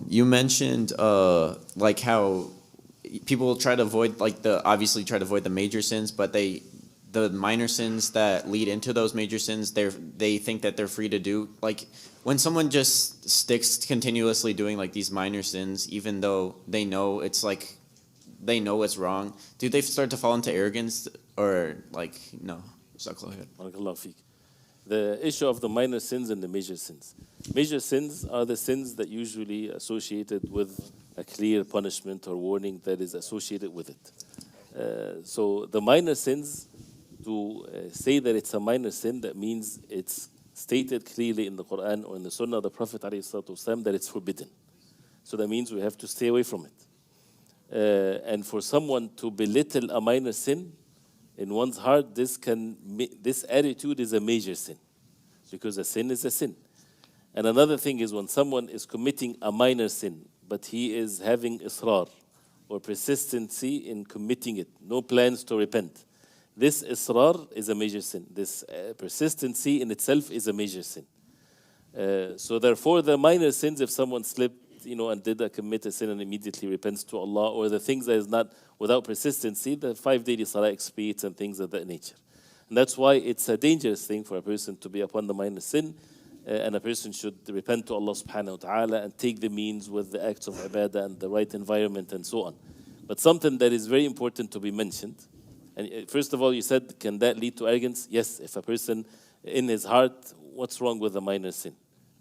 You mentioned like how people try to avoid like the obviously try to avoid the major sins, but the minor sins that lead into those major sins, they think that they're free to do. Like when someone just sticks continuously doing like these minor sins, even though they know it's like they know it's wrong, do they start to fall into arrogance or like no? Barakallahu feek. The issue of the minor sins and the major sins. Major sins are the sins that usually associated with a clear punishment or warning that is associated with it. So the minor sins, to say that it's a minor sin, that means it's stated clearly in the Quran or in the Sunnah of the Prophet ﷺ that it's forbidden. So that means we have to stay away from it. And for someone to belittle a minor sin, in one's heart, this attitude is a major sin, because a sin is a sin. And another thing is when someone is committing a minor sin, but he is having israr or persistency in committing it, no plans to repent. This israr is a major sin. This persistency in itself is a major sin. So therefore, the minor sins, if someone slipped, and commit a sin and immediately repents to Allah, or the things that is not without persistency, the 5 daily salah expiates and things of that nature. And that's why it's a dangerous thing for a person to be upon the minor sin, and a person should repent to Allah subhanahu wa ta'ala and take the means with the acts of ibadah and the right environment and so on. But something that is very important to be mentioned, and first of all, you said, can that lead to arrogance? Yes, if a person in his heart, what's wrong with a minor sin?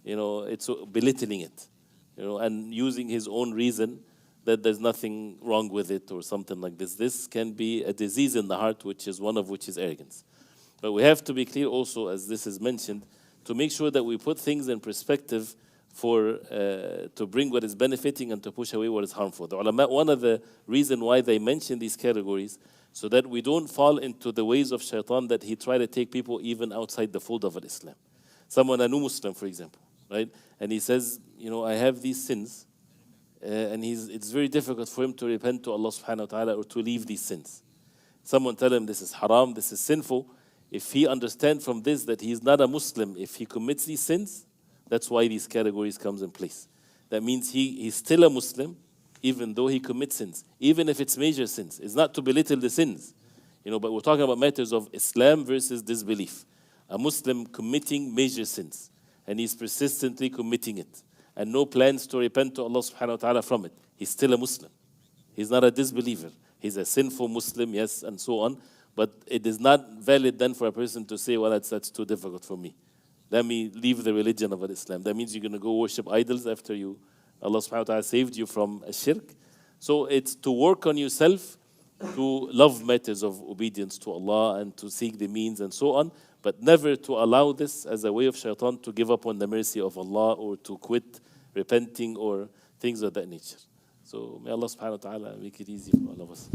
It's belittling it. And using his own reason that there's nothing wrong with it or something like this. This can be a disease in the heart, which is one of which is arrogance. But we have to be clear also, as this is mentioned, to make sure that we put things in perspective to bring what is benefiting and to push away what is harmful. The ulama, one of the reasons why they mention these categories, so that we don't fall into the ways of shaitan that he try to take people even outside the fold of Islam. Someone, a new Muslim, for example, right? And he says, I have these sins, and it's very difficult for him to repent to Allah subhanahu wa ta'ala or to leave these sins. Someone tell him this is haram, this is sinful. If he understands from this that he is not a Muslim, if he commits these sins, that's why these categories comes in place. That means he's still a Muslim, even though he commits sins, even if it's major sins. It's not to belittle the sins, but we're talking about matters of Islam versus disbelief. A Muslim committing major sins, and he's persistently committing it, and no plans to repent to Allah subhanahu wa ta'ala from it. He's still a Muslim. He's not a disbeliever. He's a sinful Muslim, yes, and so on. But it is not valid then for a person to say, well, that's too difficult for me. Let me leave the religion of Islam. That means you're going to go worship idols after Allah subhanahu wa ta'ala saved you from a shirk. So it's to work on yourself, to love matters of obedience to Allah and to seek the means and so on, but never to allow this as a way of shaitan to give up on the mercy of Allah or to quit repenting or things of that nature. So may Allah subhanahu wa ta'ala make it easy for all of us.